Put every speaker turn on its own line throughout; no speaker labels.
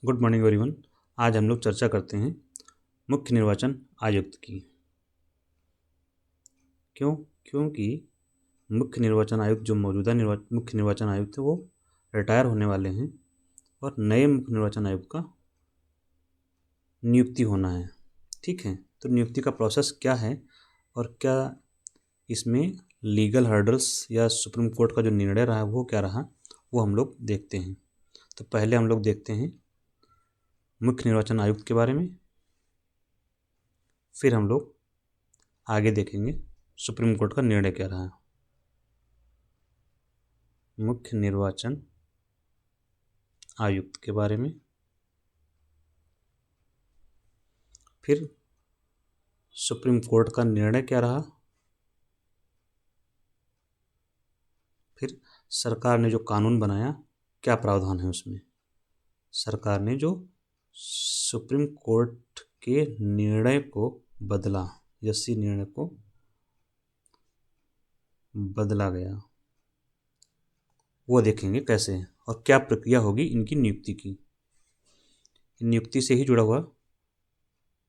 Good morning everyone. आज हम लोग चर्चा करते हैं मुख्य निर्वाचन आयुक्त की। क्योंकि मुख्य निर्वाचन आयुक्त जो मौजूदा मुख्य निर्वाचन आयुक्त है वो रिटायर होने वाले हैं और नए मुख्य निर्वाचन आयुक्त का नियुक्ति होना है। ठीक है, तो नियुक्ति का प्रोसेस क्या है और क्या इसमें लीगल हर्डल्स या सुप्रीम कोर्ट का जो निर्णय रहा वो क्या रहा, वो हम लोग देखते हैं। तो पहले हम लोग देखते हैं मुख्य निर्वाचन आयुक्त के बारे में, फिर हम लोग आगे देखेंगे सुप्रीम कोर्ट का निर्णय क्या रहा। मुख्य निर्वाचन आयुक्त के बारे में, फिर सुप्रीम कोर्ट का निर्णय क्या रहा, फिर सरकार ने जो कानून बनाया क्या प्रावधान है उसमें, सरकार ने जो सुप्रीम कोर्ट के निर्णय को बदला, यसी निर्णय को बदला गया, वो देखेंगे कैसे है और क्या प्रक्रिया होगी इनकी नियुक्ति की। नियुक्ति से ही जुड़ा हुआ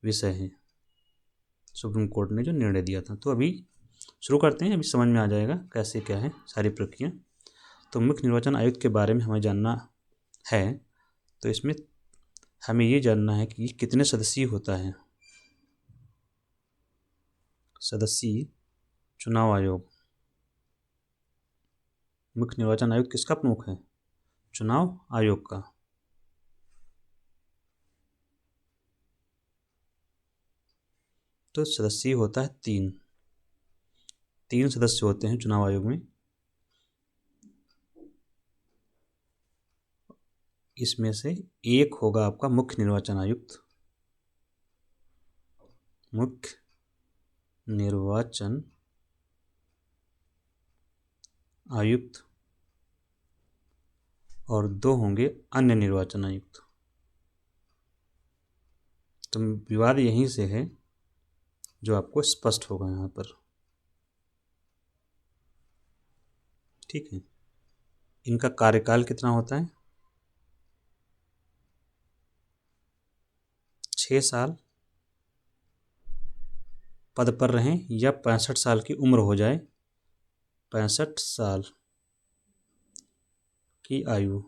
विषय है, सुप्रीम कोर्ट ने जो निर्णय दिया था। तो अभी शुरू करते हैं, अभी समझ में आ जाएगा कैसे क्या है सारी प्रक्रिया। तो मुख्य निर्वाचन आयुक्त के बारे में हमें जानना है, तो इसमें हमें ये जानना है कि कितने सदस्यीय होता है। सदस्यीय चुनाव आयोग, मुख्य निर्वाचन आयुक्त किसका प्रमुख है? चुनाव आयोग का। तो सदस्य होता है तीन सदस्य होते हैं चुनाव आयोग में। इसमें से एक होगा आपका मुख्य निर्वाचन आयुक्त, मुख्य निर्वाचन आयुक्त, और दो होंगे अन्य निर्वाचन आयुक्त। तो विवाद यहीं से है जो आपको स्पष्ट होगा यहाँ पर। ठीक है, इनका कार्यकाल कितना होता है? 6 साल पद पर रहें या 65 साल की उम्र हो जाए, 65 साल की आयु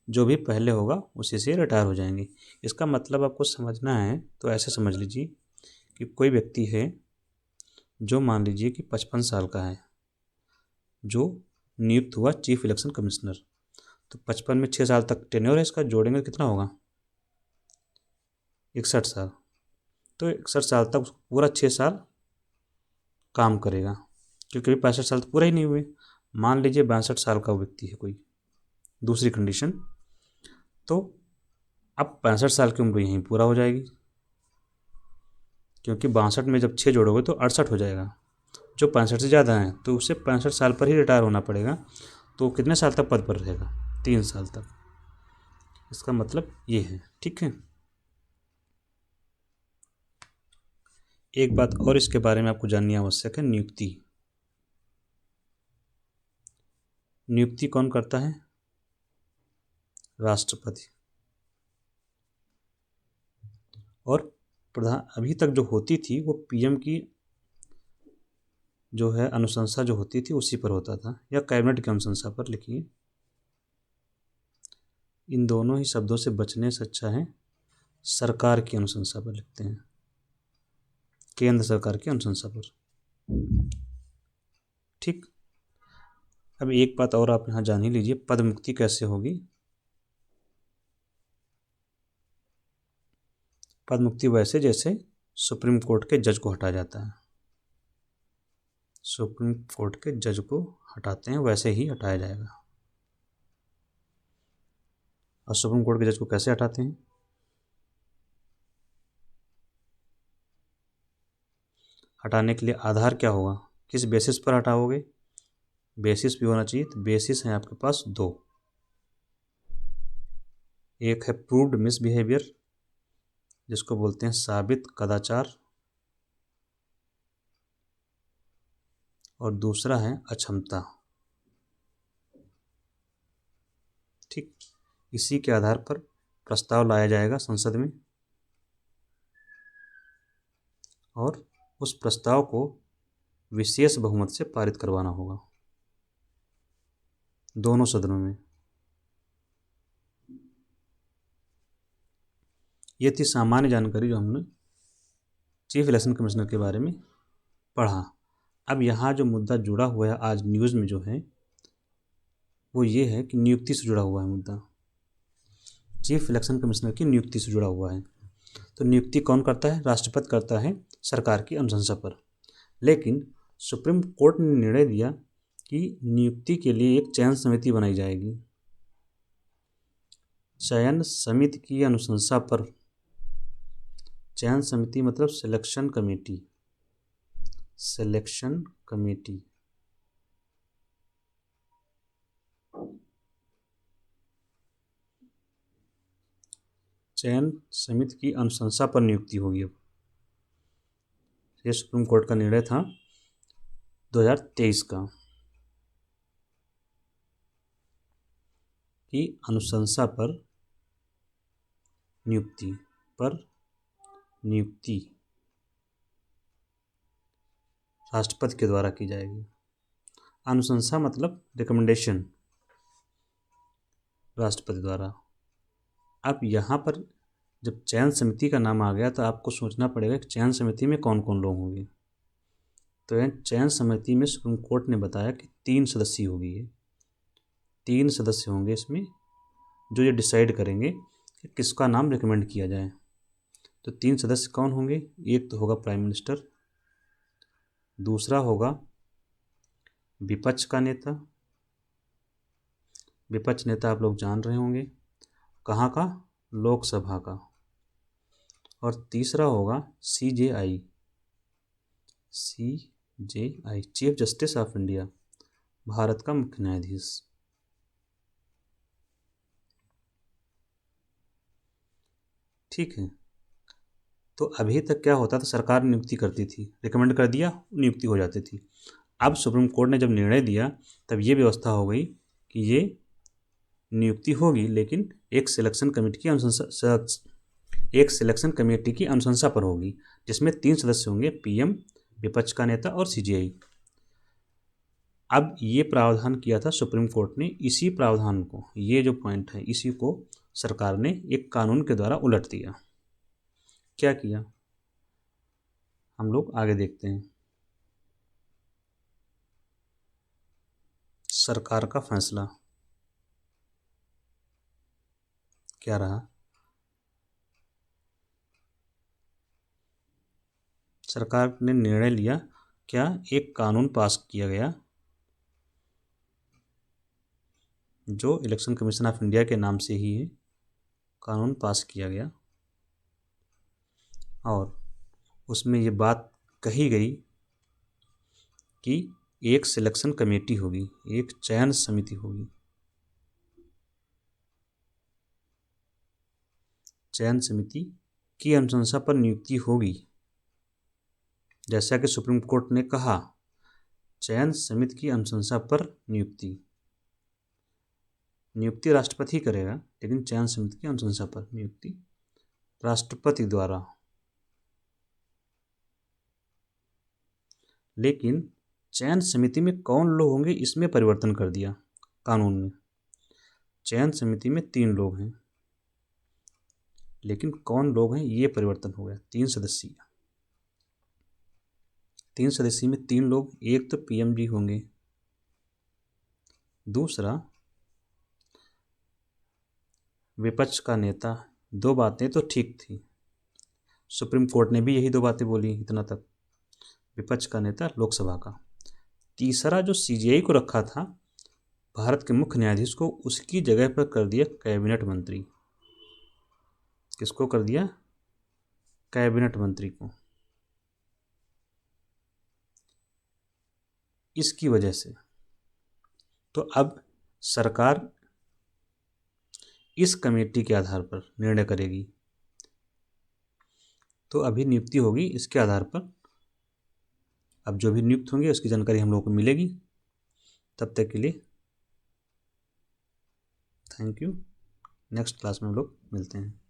जो भी पहले होगा उसी से रिटायर हो जाएंगे। इसका मतलब आपको समझना है तो ऐसे समझ लीजिए कि कोई व्यक्ति है जो मान लीजिए कि 55 साल का है, जो नियुक्त हुआ चीफ इलेक्शन कमिश्नर। तो 55 में 6 साल तक टेन्योर है इसका, जोड़ेंगे कितना होगा? 61 साल। तो 61 साल तक पूरा 6 साल काम करेगा, क्योंकि अभी 65 साल तो पूरा ही नहीं हुए। मान लीजिए 62 साल का व्यक्ति है कोई, दूसरी कंडीशन, तो अब 65 साल की उम्र यहीं पूरा हो जाएगी, क्योंकि 62 में जब 6 जोड़ोगे तो 68 हो जाएगा। जो 65 से ज़्यादा है तो उसे 65 साल पर ही रिटायर होना पड़ेगा। तो कितने साल तक पद पर रहेगा? 3 साल तक। इसका मतलब ये है। ठीक है, एक बात और इसके बारे में आपको जाननी आवश्यक है, नियुक्ति। नियुक्ति कौन करता है? राष्ट्रपति। और प्रधान अभी तक जो होती थी वो पीएम की जो है अनुशंसा जो होती थी उसी पर होता था, या कैबिनेट की अनुशंसा पर। लिखिए, इन दोनों ही शब्दों से बचने से अच्छा है सरकार की अनुशंसा पर लिखते हैं, केंद्र सरकार की अनुशंसा पर। ठीक, अब एक बात और आप यहाँ जान ही लीजिए, पद मुक्ति कैसे होगी। पद मुक्ति वैसे जैसे सुप्रीम कोर्ट के जज को हटाया जाता है, सुप्रीम कोर्ट के जज को हटाते हैं वैसे ही हटाया जाएगा। और सुप्रीम कोर्ट के जज को कैसे हटाते हैं? हटाने के लिए आधार क्या होगा, किस बेसिस पर हटाओगे? बेसिस भी होना चाहिए। तो बेसिस हैं आपके पास दो, एक है प्रूव्ड मिसबिहेवियर जिसको बोलते हैं साबित कदाचार, और दूसरा है अक्षमता। ठीक, इसी के आधार पर प्रस्ताव लाया जाएगा संसद में और उस प्रस्ताव को विशेष बहुमत से पारित करवाना होगा दोनों सदनों में। ये थी सामान्य जानकारी जो हमने चीफ इलेक्शन कमिश्नर के बारे में पढ़ा। अब यहाँ जो मुद्दा जुड़ा हुआ है आज न्यूज़ में जो है वो ये है कि नियुक्ति से जुड़ा हुआ है मुद्दा, चीफ इलेक्शन कमिश्नर की नियुक्ति से जुड़ा हुआ है। तो नियुक्ति कौन करता है? राष्ट्रपति करता है सरकार की अनुशंसा पर। लेकिन सुप्रीम कोर्ट ने निर्णय दिया कि नियुक्ति के लिए एक चयन समिति बनाई जाएगी। चयन समिति की अनुशंसा पर, चयन समिति मतलब सिलेक्शन कमेटी, सिलेक्शन कमेटी चयन समिति की अनुशंसा पर नियुक्ति होगी। अब ये सुप्रीम कोर्ट का निर्णय था 2023 का कि अनुशंसा पर नियुक्ति राष्ट्रपति के द्वारा की जाएगी। अनुशंसा मतलब रिकमेंडेशन राष्ट्रपति द्वारा। अब यहाँ पर जब चयन समिति का नाम आ गया तो आपको सोचना पड़ेगा कि चयन समिति में कौन कौन लोग होंगे। तो चयन समिति में सुप्रीम कोर्ट ने बताया कि 3 सदस्य होगी। ये 3 सदस्य होंगे इसमें जो ये डिसाइड करेंगे कि किसका नाम रिकमेंड किया जाए। तो 3 सदस्य कौन होंगे? एक तो होगा प्राइम मिनिस्टर, दूसरा होगा विपक्ष का नेता, विपक्ष नेता आप लोग जान रहे होंगे कहाँ का, लोकसभा का, और तीसरा होगा CJI, chief justice of India, Bharat का मुख्य न्यायाधीश। ठीक है। तो अभी तक क्या होता था, सरकार नियुक्ति करती थी, रिकमेंड कर दिया, नियुक्ति हो जाती थी। अब सुप्रीम कोर्ट ने जब निर्णय दिया तब ये व्यवस्था हो गई कि ये नियुक्ति होगी लेकिन एक सिलेक्शन कमेटी की अनुशंसा पर होगी, जिसमें 3 सदस्य होंगे, PM, विपक्ष का नेता और CJI। अब ये प्रावधान किया था सुप्रीम कोर्ट ने, इसी प्रावधान को, ये जो पॉइंट है इसी को सरकार ने एक कानून के द्वारा उलट दिया। क्या किया हम लोग आगे देखते हैं। सरकार का फैसला क्या रहा? सरकार ने निर्णय लिया, क्या एक कानून पास किया गया जो इलेक्शन कमीशन ऑफ इंडिया के नाम से ही है, कानून पास किया गया और उसमें ये बात कही गई कि एक सिलेक्शन कमेटी होगी, एक चयन समिति होगी। चयन समिति की अनुशंसा पर नियुक्ति होगी। जैसा कि सुप्रीम कोर्ट ने कहा, चयन समिति की अनुशंसा पर नियुक्ति राष्ट्रपति करेगा, लेकिन चयन समिति की अनुशंसा पर नियुक्ति राष्ट्रपति द्वारा। लेकिन चयन समिति में कौन लोग होंगे इसमें परिवर्तन कर दिया कानून में। चयन समिति में 3 लोग हैं, लेकिन कौन लोग हैं ये परिवर्तन हो गया। 3 सदस्यीय, 3 सदस्यीय में 3 लोग, एक तो PM जी होंगे, दूसरा विपक्ष का नेता। 2 बातें तो ठीक थी, सुप्रीम कोर्ट ने भी यही 2 बातें बोली इतना तक, विपक्ष का नेता, लोकसभा का। तीसरा जो CJI को रखा था भारत के मुख्य न्यायाधीश को, उसकी जगह पर कर दिया कैबिनेट मंत्री। किसको कर दिया? कैबिनेट मंत्री को। इसकी वजह से तो अब सरकार इस कमेटी के आधार पर निर्णय करेगी। तो अभी नियुक्ति होगी इसके आधार पर। अब जो भी नियुक्त होंगे उसकी जानकारी हम लोगों को मिलेगी। तब तक के लिए थैंक यू। नेक्स्ट क्लास में हम लोग मिलते हैं।